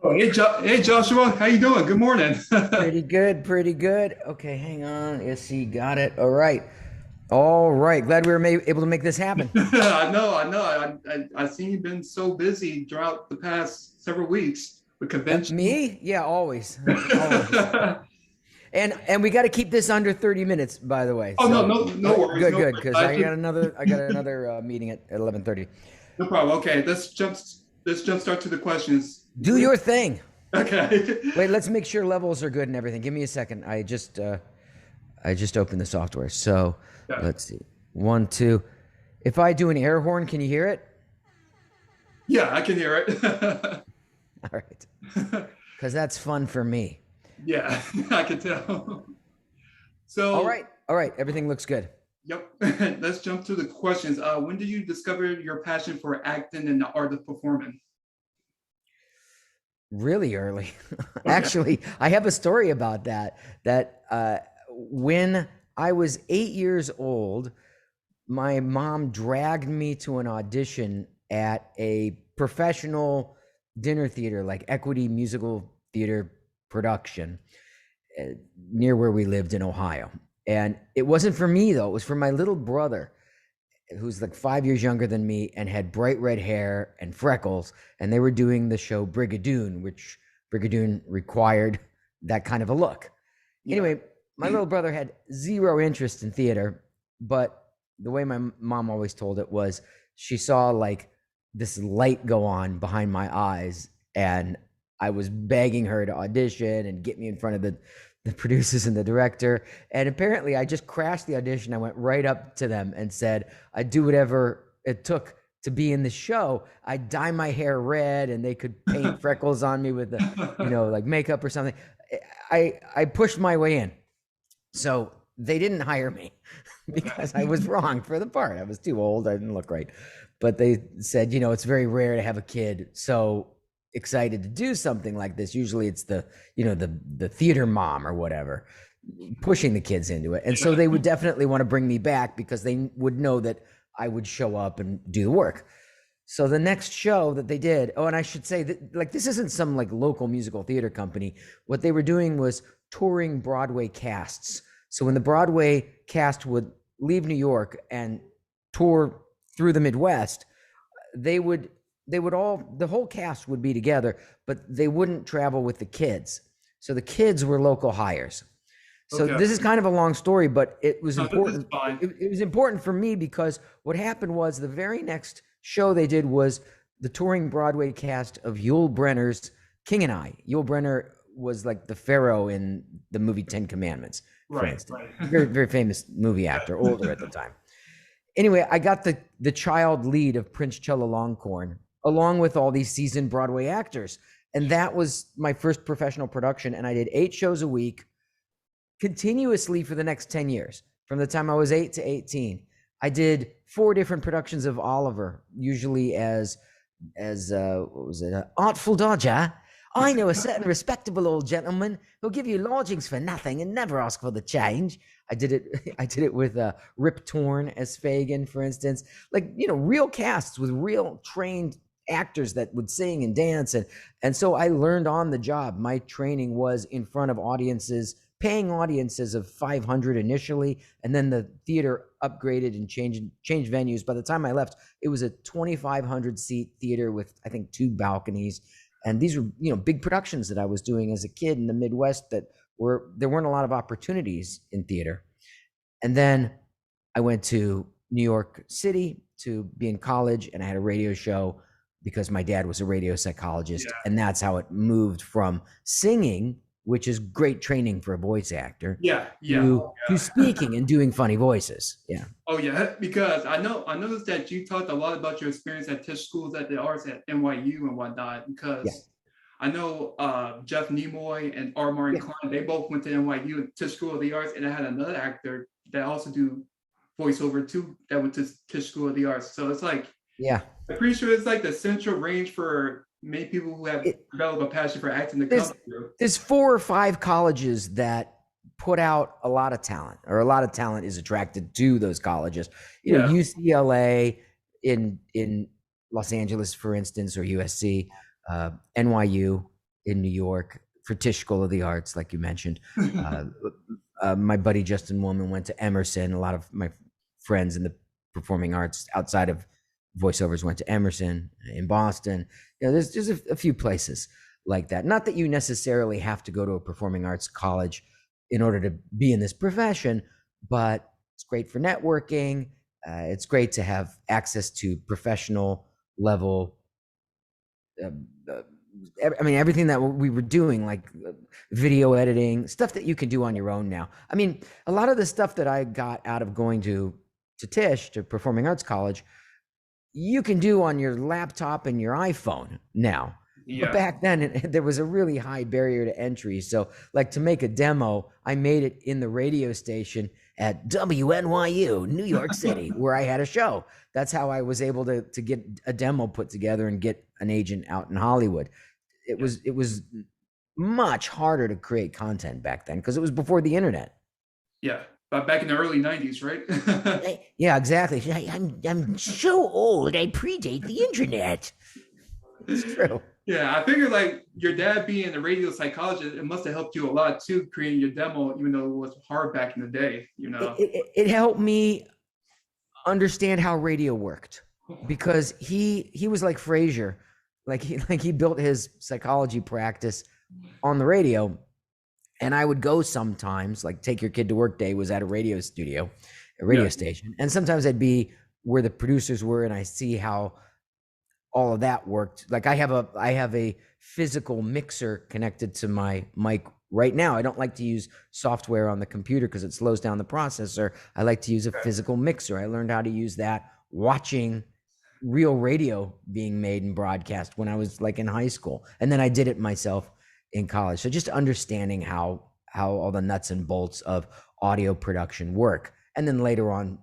Oh, hey Joshua, how you doing? Good morning. Pretty good, pretty good. Okay, hang on. Yes, he got it. All right. All right. Glad we were able to make this happen. I know. I seen you've been so busy throughout the past several weeks with conventions. Me? Yeah, always. Always. And we got to keep this under 30 minutes, by the way. Oh no, So no worries, good, no good, worries. because I got another meeting at 11:30. No problem. Okay, let's jump start to the questions. Do your thing. Okay. Wait, let's make sure levels are good and everything. Give me a second. I just opened the software. So Yeah, let's see. One, two. If I do an air horn, can you hear it? yeah, I can hear it. All right. Because that's fun for me. Yeah, I can tell. All So, right. All right. Everything looks good. yep. Let's jump to the questions. When did you discover your passion for acting and the art of performing? Really early. Okay. Actually, I have a story about that. When I was 8 years old, my mom dragged me to an audition at a professional dinner theater, like Equity Musical Theater production uh, near where we lived in Ohio. And it wasn't for me, though. It was for my little brother, who's like 5 years younger than me and had bright red hair and freckles. And they were doing the show Brigadoon, which Brigadoon required that kind of a look. Yeah. Anyway, my little brother had zero interest in theater, but the way my mom always told it was she saw like this light go on behind my eyes, and I was begging her to audition and get me in front of the producers and the director. And apparently, I just crashed the audition. I went right up to them and said, I'd do whatever it took to be in the show. I'd dye my hair red and they could paint freckles on me with like makeup or something. I pushed my way in. So they didn't hire me because I was wrong for the part. I was too old. I didn't look right. But they said, it's very rare to have a kid so excited to do something like this. Usually it's the theater mom or whatever pushing the kids into it. And so Yeah. they would definitely want to bring me back because they would know that I would show up and do the work. So the next show that they did, oh, and I should say that like this isn't some like local musical theater company. What they were doing was touring Broadway casts. So when the Broadway cast would leave New York and tour through the Midwest, they would the whole cast would be together, but they wouldn't travel with the kids. So the kids were local hires. So Okay. this is kind of a long story, but it was No, this is important. fine. It was important for me because what happened was the very next show they did was the touring Broadway cast of Yul Brynner's King and I. Yul Brynner was like the Pharaoh in the movie Ten Commandments, for Right, instance. right. Very, very famous movie actor, older at the time. Anyway, I got the child lead of Prince Chulalongkorn, along with all these seasoned Broadway actors. And that was my first professional production. And I did 8 shows a week continuously for the next 10 years, from the time I was 8 to 18. I did 4 different productions of Oliver, usually as what was it, Artful Dodger. I know a certain respectable old gentleman who'll give you lodgings for nothing and never ask for the change. I did it. I did it with Rip Torn as Fagin, for instance. Like real casts with real trained actors that would sing and dance, and so I learned on the job. My training was in front of audiences, paying audiences of 500 initially, and then the theater upgraded and changed venues. By the time I left, it was a 2,500 seat theater with I think 2 balconies, and these were big productions that I was doing as a kid in the Midwest that were there weren't a lot of opportunities in theater. And then I went to New York City to be in college, and I had a radio show because my dad was a radio psychologist, Yeah. and that's how it moved from singing, which is great training for a voice actor, Yeah, yeah. to speaking and doing funny voices. Yeah. Oh yeah, because I noticed that you talked a lot about your experience at Tisch schools at the arts at NYU and whatnot. Yeah. Because I know Jeff Nimoy and R. Martin Yeah. Klein, they both went to NYU and Tisch School of the Arts, and I had another actor that also do voiceover too that went to Tisch School of the Arts. So it's like Yeah. I'm pretty sure it's like the central range for many people who have It, developed a passion for acting to come there's through. there's 4 or 5 colleges that put out a lot of talent, or a lot of talent is attracted to those colleges. Yeah, UCLA in Los Angeles, for instance, or USC, NYU. in New York for Tisch School of the Arts, like you mentioned. My buddy Justin Woolman went to Emerson. A lot of my friends in the performing arts outside of voiceovers went to Emerson in Boston. There's just a few places like that. Not that you necessarily have to go to a performing arts college in order to be in this profession, but it's great for networking. It's great to have access to professional level. I mean, everything that we were doing, like video editing, stuff that you can do on your own now. I mean, a lot of the stuff that I got out of going to Tisch, to Performing Arts College, you can do on your laptop and your iPhone now. Yeah. But back then, there was a really high barrier to entry. So, like, to make a demo, I made it in the radio station at WNYU, New York City, where I had a show. That's how I was able to get a demo put together and get an agent out in Hollywood. It was much harder to create content back then because it was before the internet. Yeah, but back in the early 90s, right? Yeah, exactly. I'm so old, I predate the internet. It's true. Yeah, I figured like your dad being a radio psychologist, it must have helped you a lot too, creating your demo, even though it was hard back in the day, It helped me understand how radio worked, because he was like Frasier, like he built his psychology practice on the radio, and I would go sometimes, like Take Your Kid to Work Day was at a radio studio, a radio station, and sometimes I'd be where the producers were, and I see how all of that worked. Like I have a physical mixer connected to my mic right now. I don't like to use software on the computer because it slows down the processor. I like to use a physical mixer. I learned how to use that watching real radio being made and broadcast when I was like in high school. And then I did it myself in college. So just understanding how all the nuts and bolts of audio production work. And then later on,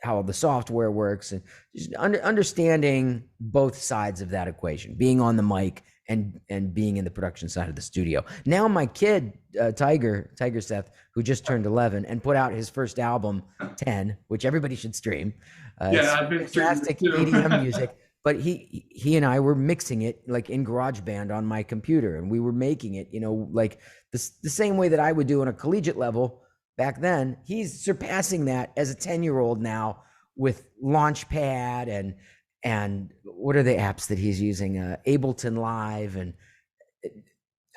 how the software works, and just understanding both sides of that equation, being on the mic and being in the production side of the studio. Now my kid, Tiger Seth, who just turned 11 and put out his first album, 10, which everybody should stream. I've been fantastic EDM music. But he and I were mixing it like in GarageBand on my computer, and we were making it, like the same way that I would do on a collegiate level. Back then, he's surpassing that as a 10-year-old now with Launchpad and what are the apps that he's using? Ableton Live, and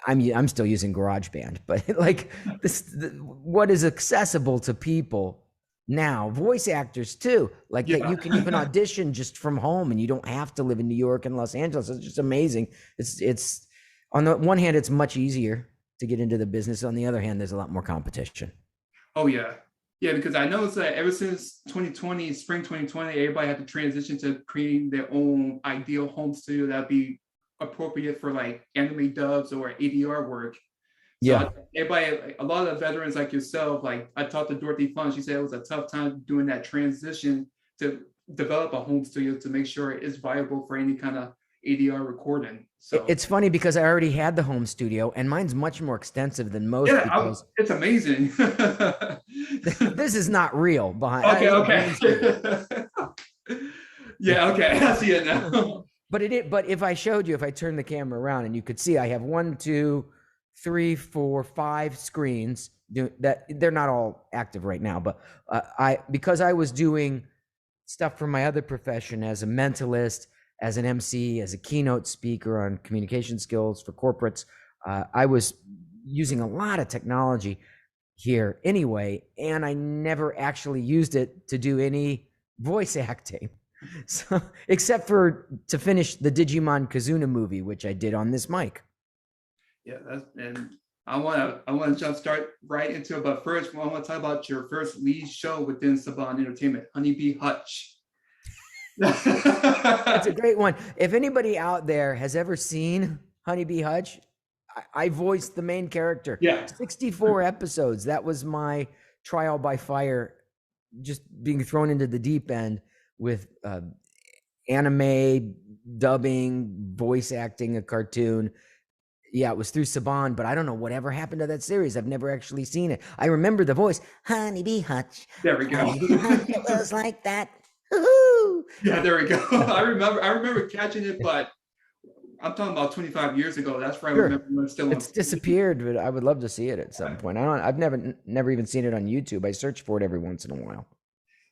I'm still using GarageBand, but like what is accessible to people now, voice actors too, like that you can even audition just from home, and you don't have to live in New York and Los Angeles. It's just amazing. It's on the one hand, it's much easier to get into the business. On the other hand, there's a lot more competition. Oh, yeah. Yeah, because I noticed that ever since 2020, spring 2020, everybody had to transition to creating their own ideal home studio that'd be appropriate for like anime dubs or ADR work. So everybody, a lot of veterans like yourself, like I talked to Dorothy Fun, she said it was a tough time doing that transition to develop a home studio to make sure it's viable for any kind of ADR recording. So it's funny because I already had the home studio, and mine's much more extensive than most. Yeah, it's amazing. This is not real. Okay. Yeah, okay. I see it now. But if I showed you, if I turned the camera around, and you could see, I have 1, 2, 3, 4, 5 screens. That they're not all active right now, but because I was doing stuff for my other profession as a mentalist, as an MC, as a keynote speaker on communication skills for corporates, I was using a lot of technology here anyway, and I never actually used it to do any voice acting. So, except for to finish the Digimon Kazuna movie, which I did on this mic. Yeah, and I want to jump start right into it, but first I want to talk about your first lead show within Saban Entertainment, HoneyBee Hutch. That's a great one. If anybody out there has ever seen HoneyBee Hutch, I voiced the main character. 64 episodes. That was my trial by fire, just being thrown into the deep end with anime, dubbing, voice acting a cartoon. Yeah, it was through Saban, but I don't know whatever happened to that series. I've never actually seen it. I remember the voice, HoneyBee Hutch. There we go. HoneyBee Hutch, it was like that. Woo-hoo! Yeah, there we go. I remember catching it, but I'm talking about 25 years ago. That's where I Sure. remember when it's still on It's TV. disappeared, but I would love to see it at some point. I've never even seen it on YouTube. I search for it every once in a while.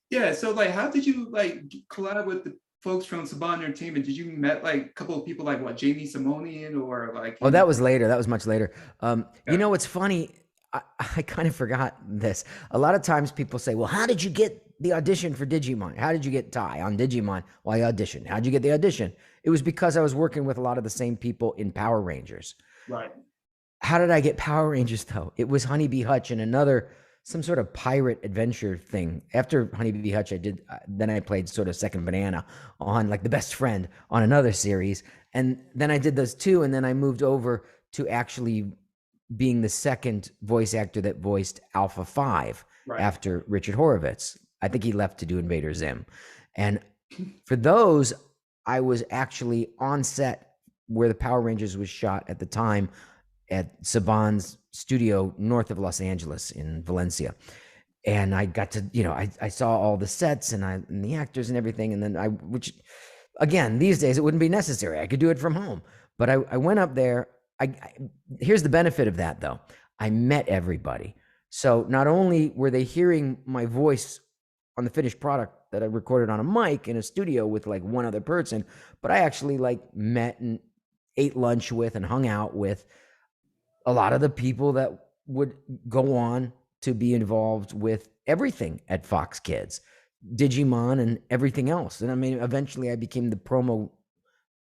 Yeah, so like, how did you like collab with the folks from Saban Entertainment? Did you met like a couple of people like what Jamie Simonian or like Oh, that was later. That was much later. You yeah, know, it's funny. I kind of forgot this. A lot of times people say, well, how did you get the audition for Digimon? How did you get Tai on Digimon? Well, I auditioned. How'd you get the audition? It was because I was working with a lot of the same people in Power Rangers. right, How did I get Power Rangers though? It was HoneyBee Hutch and another some sort of pirate adventure thing. After HoneyBee Hutch, I did then I played sort of second banana on like the best friend on another series, and then I did those two, and then I moved over to actually being the second voice actor that voiced Alpha 5 right. after Richard Horowitz. I think he left to do Invader Zim. And for those, I was actually on set where the Power Rangers was shot at the time at Saban's studio north of Los Angeles in Valencia. And I got to, I saw all the sets and the actors and everything. And then which again, these days it wouldn't be necessary. I could do it from home. But I went up there. Here's the benefit of that though. I met everybody. So not only were they hearing my voice on the finished product that I recorded on a mic in a studio with like one other person, but I actually like met and ate lunch with and hung out with a lot of the people that would go on to be involved with everything at Fox Kids, Digimon and everything else. And I mean, eventually I became the promo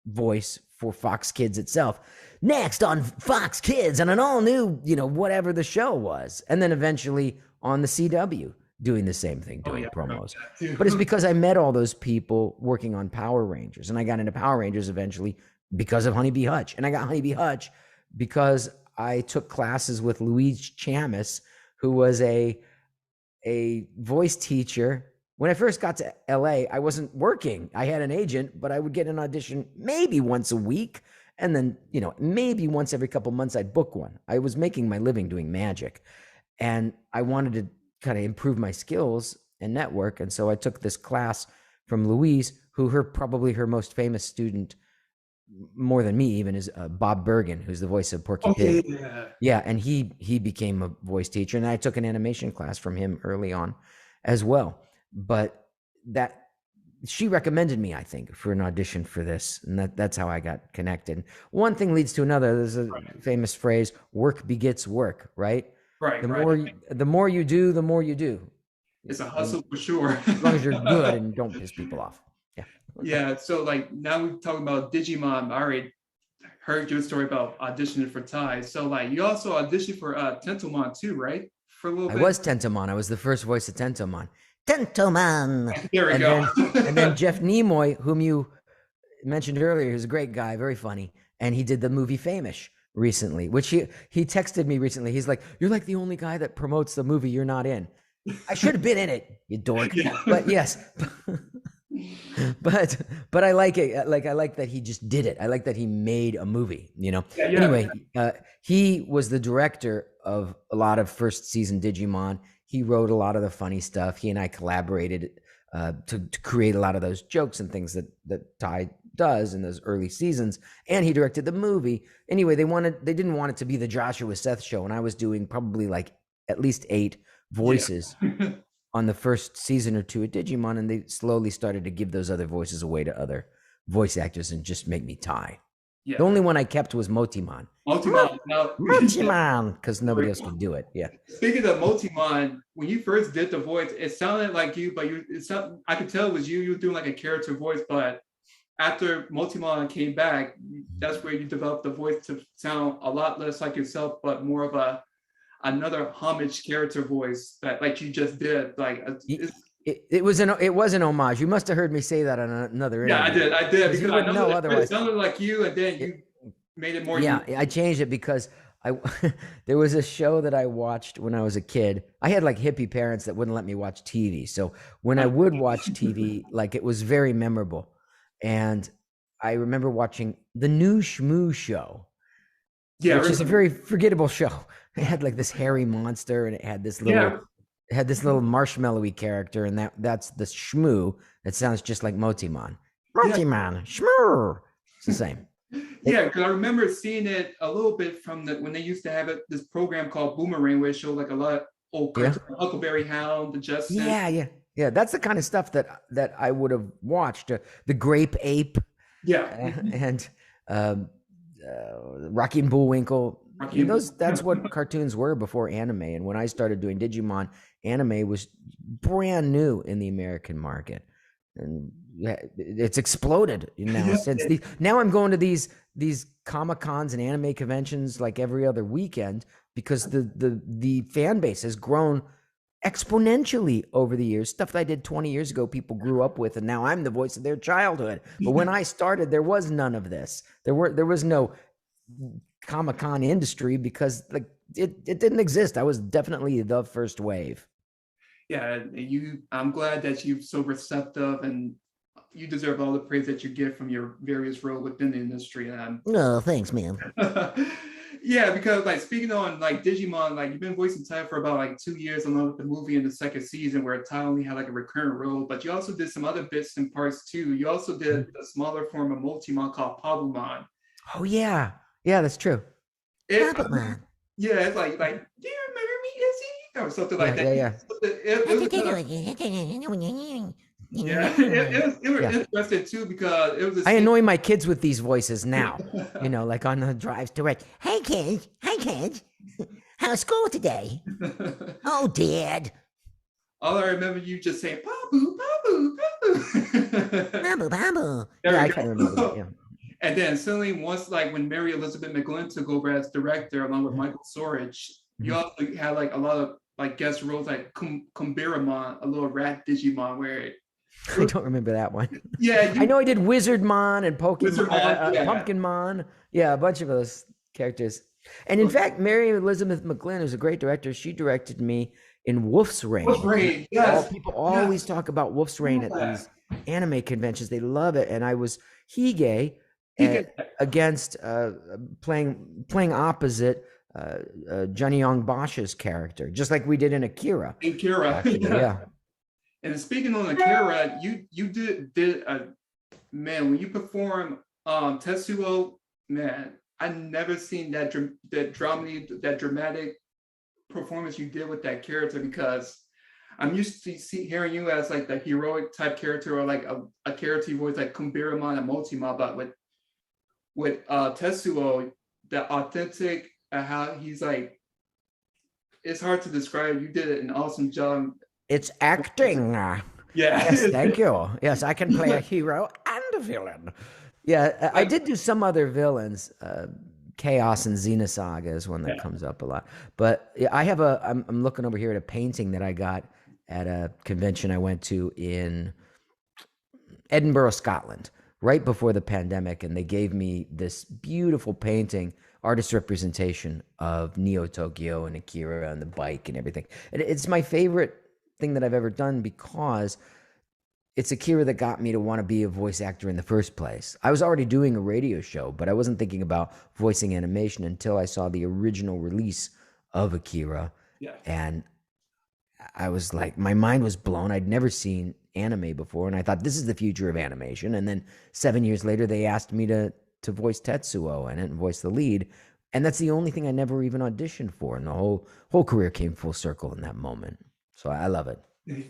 voice for Fox Kids itself. Next on Fox Kids and an all new, whatever the show was. And then eventually on the CW doing the same thing, doing promos. But it's because I met all those people working on Power Rangers. And I got into Power Rangers eventually because of HoneyBee Hutch. And I got HoneyBee Hutch because I took classes with Louise Chamis, who was a voice teacher. When I first got to LA, I wasn't working. I had an agent, but I would get an audition maybe once a week. And then, maybe once every couple months, I'd book one. I was making my living doing magic. And I wanted to kind of improve my skills and network. And so I took this class from Louise, who probably her most famous student, more than me even, is Bob Bergen, who's the voice of Porky Pig. Yeah, and he became a voice teacher, and I took an animation class from him early on as well. But that she recommended me, I think, for an audition for this, and that's how I got connected. One thing leads to another. There's a famous phrase: "Work begets work." Right. Right. The more you do, the more you do. It's a hustle for sure. As long as you're good and don't piss people off. Yeah. Yeah. So like now we're talking about Digimon. I already heard your story about auditioning for Tai. So like you also auditioned for Tentomon too, right? For a little bit. I was Tentomon. I was the first voice of Tentomon. Tentomon. There we go. And then Jeff Nimoy, whom you mentioned earlier, who's a great guy, very funny, and he did the movie Famous recently, which he texted me recently. He's like, "You're like the only guy that promotes the movie you're not in." I should have been in it, you dork. Yeah. But yes. but I like it. Like I like that he just did it. I like that he made a movie, Yeah. Anyway, he was the director of a lot of first season Digimon. He wrote a lot of the funny stuff. He and I collaborated to create a lot of those jokes and things that Tai does in those early seasons. And he directed the movie. Anyway, they didn't want it to be the Joshua Seth show, and I was doing probably like at least 8 voices on the first season or 2 at Digimon, and they slowly started to give those other voices away to other voice actors and just make me Tai. Yeah. The only one I kept was Motimon. Motimon, because nobody else could do it. Yeah. Speaking of Motimon, when you first did the voice, it sounded like you, but I could tell it was you. You were doing like a character voice, but after Motimon came back, that's where you developed the voice to sound a lot less like yourself, but more of another homage character voice that like you just did. Like it was an homage. You must have heard me say that on another interview. Yeah, I did because I know otherwise. It sounded like you, and then you made it more. Yeah, I changed it because there was a show that I watched when I was a kid. I had like hippie parents that wouldn't let me watch TV, so when I would watch TV, like it was very memorable. And I remember watching the New Shmoo Show, which is a very forgettable show. It had like this hairy monster, and it had this little marshmallowy character, and that's the Shmoo that sounds just like Motimon. Motimon, Shmoo. It's the same. Yeah, because I remember seeing it a little bit from when they used to have this program called Boomerang, where it showed like a lot of old Yeah. cartoons, like Huckleberry Hound, the Jetsons. Yeah. That's the kind of stuff that I would have watched. The Grape Ape Yeah. and um, Rocky and Bullwinkle. I Rocky mean, and that's Bull- what cartoons were before anime. And when I started doing Digimon, anime was brand new in the American market, and it's exploded now. Since now I'm going to these Comic Cons and anime conventions like every other weekend because the fan base has grown exponentially over the years. Stuff that I did 20 years ago, people grew up with, and now I'm the voice of their childhood. But when I started, there was none of this. There was no Comic-Con industry because like it didn't exist. I was definitely the first wave. Yeah, I'm glad that you're so receptive, and you deserve all the praise that you get from your various roles within the industry. And No, thanks, man. yeah, because like speaking on like Digimon, like you've been voicing Tai for about like 2 years along with the movie in the second season where Tai only had like a recurrent role, but you also did some other bits and parts too. You also did a smaller form of Multimon called Pabumon. Oh yeah, that's true. It, Pabumon. yeah, it's like do you remember me, Izzy? Or something like that. Yeah. Yeah, it was interesting too because it was. I annoy my kids with these voices now. Like on the drives to work. Hey kids, how's school today? Oh, Dad. All I remember you just saying "Babu, Babu, Babu." Babu. Yeah, I can remember that. Yeah. And then suddenly, once like when Mary Elizabeth McGlynn took over as director, along with Michael Sorich, you also had like a lot of like guest roles, like Kumbiramon, a little rat Digimon, where I don't remember that one. Yeah, I know I did Wizardmon and Pokemon, yeah. Pumpkinmon. Yeah, a bunch of those characters. And in fact, Mary Elizabeth McGlynn, who's a great director, she directed me in Wolf's Rain. Wolf's Rain, yes. People always talk about Wolf's Rain at these anime conventions. They love it. And I was Hige against playing opposite Johnny Young Bosch's character, just like we did in Akira. Yeah. And speaking on Akira, you did man, when you perform Tetsuo, man, I never seen that dramatic performance you did with that character, because I'm used to hearing you as like the heroic type character, or like a character voice like Kumbiramon and Multimon, but with Tetsuo, the authentic how he's like, it's hard to describe. You did an awesome job. It's acting. Yeah. Yes, thank you. Yes, I can play a hero and a villain. Yeah, I did do some other villains. Chaos and Xenosaga is one that comes up a lot. But I have I'm looking over here at a painting that I got at a convention I went to in Edinburgh, Scotland, right before the pandemic. And they gave me this beautiful painting, artist representation of Neo Tokyo and Akira and the bike and everything. And it's my favorite thing that I've ever done, because it's Akira that got me to want to be a voice actor in the first place. I was already doing a radio show, but I wasn't thinking about voicing animation until I saw the original release of Akira. Yeah. And I was like, my mind was blown. I'd never seen anime before, and I thought, this is the future of animation. And then 7 years later, they asked me to voice Tetsuo and voice the lead. And that's the only thing I never even auditioned for. And the whole career came full circle in that moment. So I love it.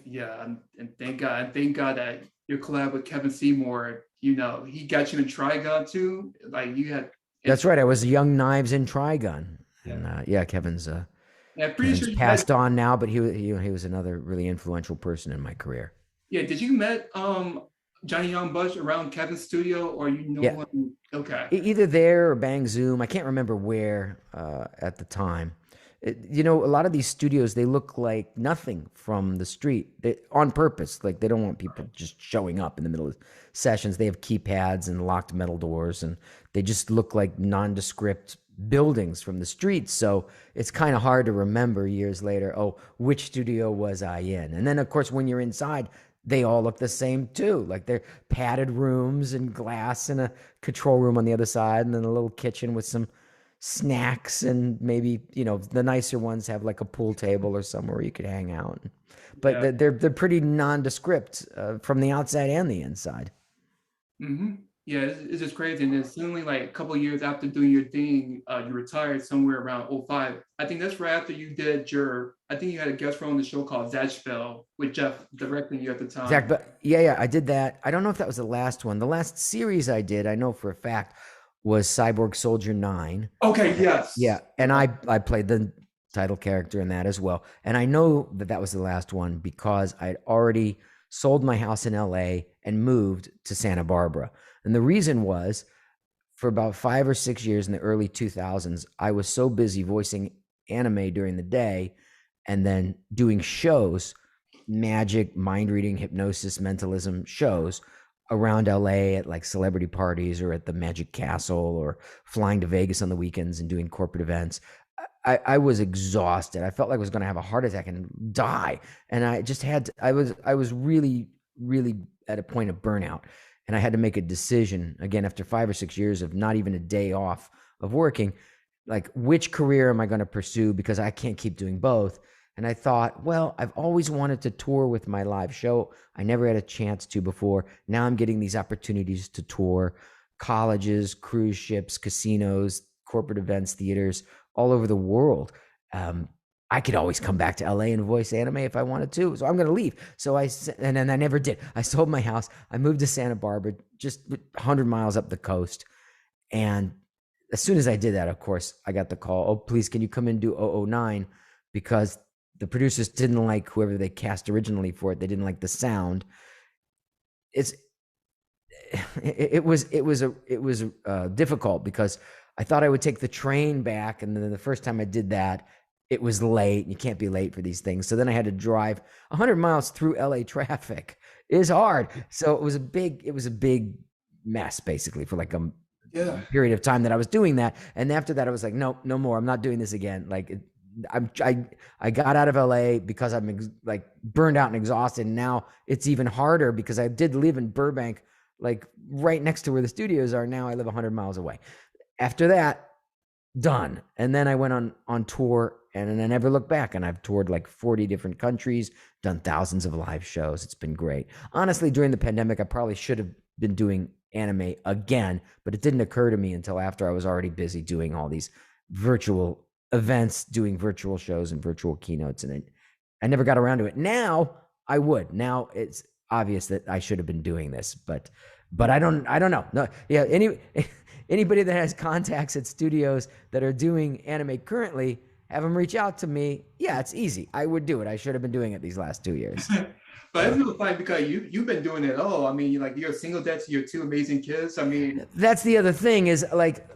Yeah, and thank God that your collab with Kevin Seymour, he got you in Trigun too. Like you had. That's right. I was Young Knives in Trigun, and Kevin's Kevin's passed on now, but he was another really influential person in my career. Yeah, did you met Johnny Young Bush around Kevin's studio, or him? Okay. Either there or Bang Zoom. I can't remember where at the time. A lot of these studios, they look like nothing from the street on purpose. Like, they don't want people just showing up in the middle of sessions. They have keypads and locked metal doors, and they just look like nondescript buildings from the street. So it's kind of hard to remember years later, which studio was I in? And then, of course, when you're inside, they all look the same too. Like, they're padded rooms and glass and a control room on the other side, and then a little kitchen with some snacks, and maybe the nicer ones have like a pool table or somewhere where you could hang out. But they're pretty nondescript from the outside and the inside. Mm-hmm. Yeah, it's just crazy. And then suddenly, like a couple of years after doing your thing, you retired somewhere around '05. I think that's right after you did your, I think you had a guest role on the show called Zatchbell with Jeff directing you at the Zach, time. but yeah, I did that. I don't know if that was the last one. The last series I did, I know for a fact, was Cyborg Soldier 9. Okay, Yeah, yes. and I played the title character in that as well. And I know that that was the last one because I'd already sold my house in LA and moved to Santa Barbara. And the reason was for about 5 or 6 years in the early 2000s, I was so busy voicing anime during the day and then doing shows, magic, mind reading, hypnosis, mentalism shows around LA at like celebrity parties or at the Magic Castle or flying to Vegas on the weekends and doing corporate events. I was exhausted. I felt like I was going to have a heart attack and die. And I just had to, I was really, really at a point of burnout. And I had to make a decision again after 5 or 6 years of not even a day off of working, like which career am I going to pursue because I can't keep doing both. And I thought, well, I've always wanted to tour with my live show. I never had a chance to before. Now I'm getting these opportunities to tour colleges, cruise ships, casinos, corporate events, theaters all over the world. I could always come back to LA and voice anime if I wanted to. So I'm going to leave. So and then I never did. I sold my house. I moved to Santa Barbara, just 100 miles up the coast. And as soon as I did that, of course, I got the call. Oh, please, can you come and do 009? Because the producers didn't like whoever they cast originally for it. They didn't like the sound. It's it was difficult because I thought I would take the train back, and then the first time I did that, it was late. You can't be late for these things. So then I had to drive 100 miles through LA traffic. It is hard. So it was a big mess basically for like a Yeah. period of time that I was doing that. And after that, I was like, no, no more. I'm not doing this again. Like I got out of LA because I'm like burned out and exhausted. And now it's even harder because I did live in Burbank, like right next to where the studios are. Now I live 100 miles away. After that, done. And then I went on tour and I never looked back. And I've toured like 40 different countries, done thousands of live shows. It's been great. Honestly, during the pandemic, I probably should have been doing anime again, but it didn't occur to me until after I was already busy doing all these virtual events, doing virtual shows and virtual keynotes. And I never got around to it. Now I would. Now it's obvious that I should have been doing this, but I don't know. No, yeah. Anybody that has contacts at studios that are doing anime currently, have them reach out to me. Yeah, it's easy. I would do it. I should have been doing it these last 2 years. But it's really funny because you've been doing it all. I mean, like you're a single dad to your two amazing kids. I mean, That's the other thing is like,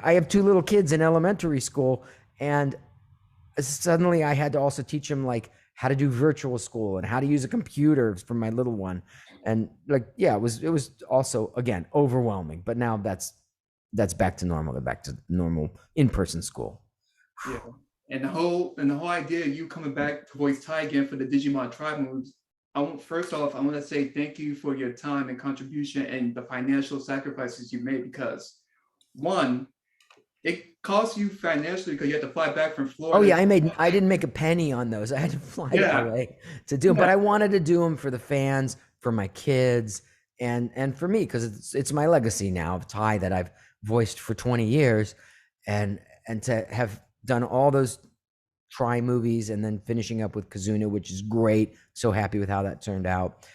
I have two little kids in elementary school, and suddenly I had to also teach them like how to do virtual school and how to use a computer for my little one. And like, yeah, it was also again overwhelming, but now that's back to normal. They're back to normal in-person school. yeah. And the whole idea of you coming back to voice Tai again for the Digimon Tribe moves. First off, I want to say thank you for your time and contribution and the financial sacrifices you made because one, it cost you financially because you had to fly back from Oh Florida. yeah, I didn't make a penny on those. I had to fly to Yeah. LA to do them, but Yeah. I wanted to do them for the fans, for my kids, and for me because it's my legacy now of Tai that I've voiced for 20 years, and to have done all those Try movies and then finishing up with Kazuna, which is great. So happy with how that turned out.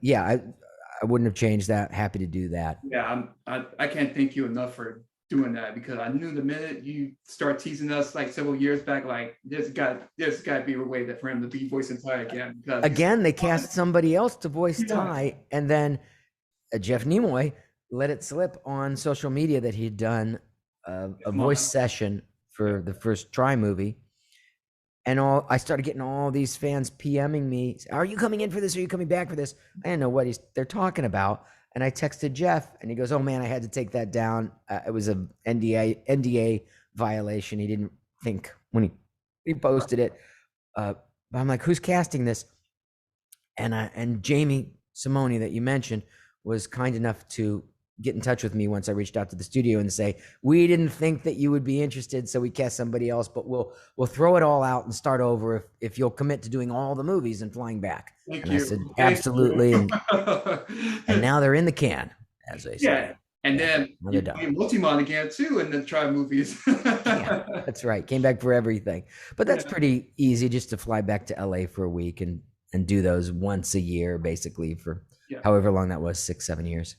Yeah, I wouldn't have changed that. Happy to do that. Yeah, I can't thank you enough for doing that because I knew the minute you start teasing us like several years back, like there's got to be a way that for him to be voicing Tai again. Because Again, they cast somebody else to voice yeah, Tai, and then Jeff Nimoy let it slip on social media that he'd done a voice session for the first Try movie. And I started getting all these fans PMing me. Are you coming in for this? Are you coming back for this? I didn't know what they're talking about. And I texted Jeff and he goes, oh man, I had to take that down. It was a NDA violation. He didn't think when he posted it. But I'm like, who's casting this? And Jamie Simone that you mentioned was kind enough to get in touch with me once I reached out to the studio and say, we didn't think that you would be interested, so we cast somebody else, but we'll throw it all out and start over if you'll commit to doing all the movies and flying back. thank And you. I said, absolutely. And now they're in the can. as they Yeah. say. And Yeah, then another you dub. played Multimon again too in the Tribe movies. Yeah, that's right. Came back for everything. But that's Yeah. pretty easy just to fly back to LA for a week and do those once a year, basically, for Yeah. however long that was, 6, 7 years.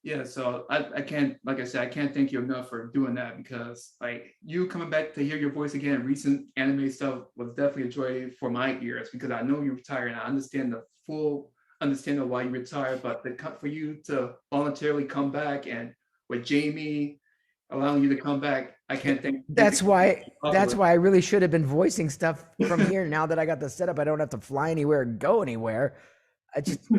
Yeah, so I can't, like I said, I can't thank you enough for doing that, because like you coming back to hear your voice again, recent anime stuff was definitely a joy for my ears, because I know you retired and I understand the full understanding of why you retired, but for you to voluntarily come back and with Jamie allowing you to come back, I can't thank the That's public. why I really should have been voicing stuff from here. Now that I got the setup, I don't have to fly anywhere and go anywhere. I just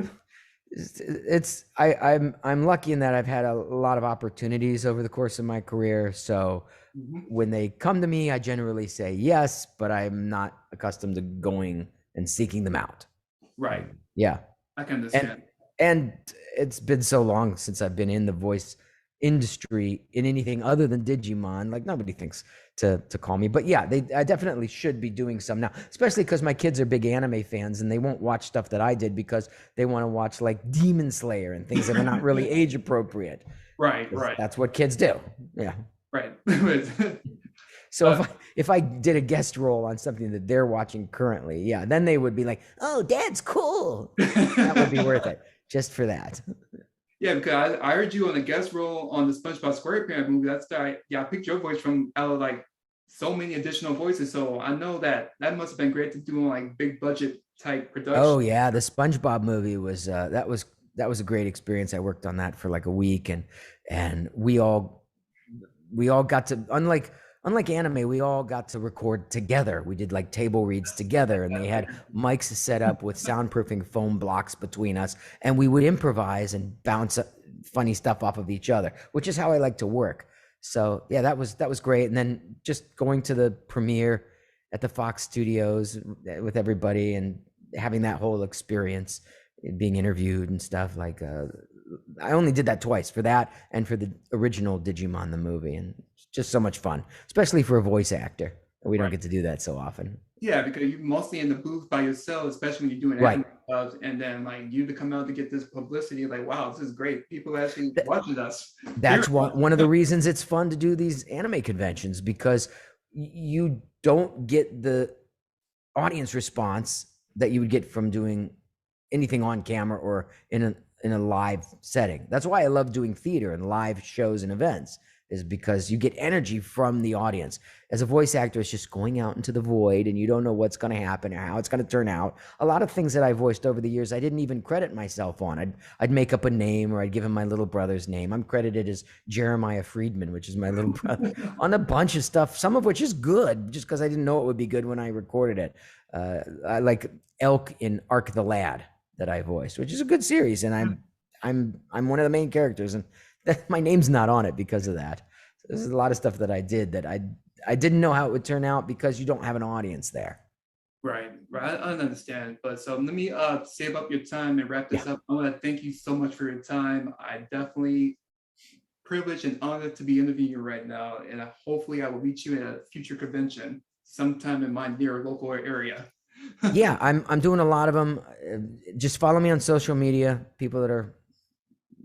I'm lucky in that I've had a lot of opportunities over the course of my career. So Mhm. when they come to me, I generally say yes, but I'm not accustomed to going and seeking them out. Right, Yeah. I can and understand. and it's been so long since I've been in the voice industry in anything other than Digimon. Like nobody thinks to call me, but yeah, I definitely should be doing some now, especially because my kids are big anime fans and they won't watch stuff that I did because they want to watch like Demon Slayer and things that are not really age appropriate. Right, 'Cause right, that's what kids do. Yeah. right. So if I did a guest role on something that they're watching currently, yeah, then they would be like, "Oh, Dad's cool." That would be worth it just for that. Yeah, because I heard you on a guest role on the SpongeBob SquarePants movie. I picked your voice from out of like so many additional voices. So I know that must have been great to do on like big budget type Oh production. yeah, the SpongeBob movie was that was a great experience. I worked on that for like a week, and we all got to, unlike anime, we all got to record together. We did like table reads together, and they had mics set up with soundproofing foam blocks between us, and we would improvise and bounce funny stuff off of each other, which is how I like to work. So yeah, that was great. And then just going to the premiere at the Fox Studios with everybody and having that whole experience, being interviewed and stuff like I only did that twice, for that and for the original Digimon the movie, and it's just so much fun, especially for a voice actor. We don't Right. get to do that so often. Yeah, because you're mostly in the booth by yourself, especially when you're doing Right. anime stuff, and then like you to come out to get this publicity, like wow, this is great. People actually watching us. Hearing That's one of the reasons it's fun to do these anime conventions, because you don't get the audience response that you would get from doing anything on camera or in a live setting. That's why I love doing theater and live shows and events, is because you get energy from the audience. As a voice actor, it's just going out into the void and you don't know what's going to happen or how it's going to turn out. A lot of things that I voiced over the years, I didn't even credit myself on. I'd make up a name, or I'd give him my little brother's name. I'm credited as Jeremiah Friedman, which is my little brother, on a bunch of stuff, some of which is good, just because I didn't know it would be good when I recorded it. I like Elk in Ark the Lad that I voiced, which is a good series, and I'm one of the main characters, and my name's not on it because of that. So there's a lot of stuff that I did that I didn't know how it would turn out, because you don't have an audience there. Right, right. I understand. But so let me save up your time and wrap this Yeah. up. I want to thank you so much for your time. I definitely privileged and honored to be interviewing you right now. And hopefully I will meet you at a future convention sometime in my near local area. Yeah, I'm doing a lot of them. Just follow me on social media. People that are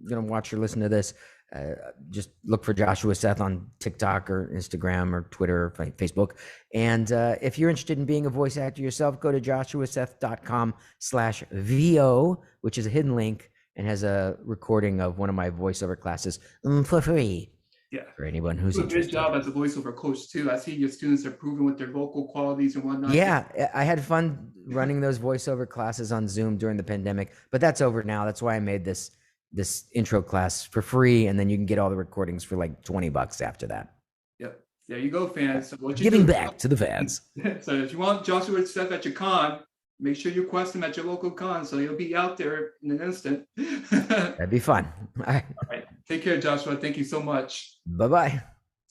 gonna watch or listen to this, just look for Joshua Seth on TikTok or Instagram or Twitter or Facebook. And if you're interested in being a voice actor yourself, go to joshuaseth.com/VO, which is a hidden link and has a recording of one of my voiceover classes for free. Yeah. For anyone who's You do a good interested. job as a voiceover coach too. I see your students are improving with their vocal qualities and whatnot. Yeah, I had fun running those voiceover classes on Zoom during the pandemic, but that's over now. That's why I made this intro class for free, and then you can get all the recordings for like $20 after that. Yep. There you go, fans. So what you Giving do, back to the fans. So if you want Joshua Seth at your con, make sure you request him at your local con, so he'll be out there in an instant. That'd be fun. All right. All right. Take care, Joshua. Thank you so much. Bye-bye.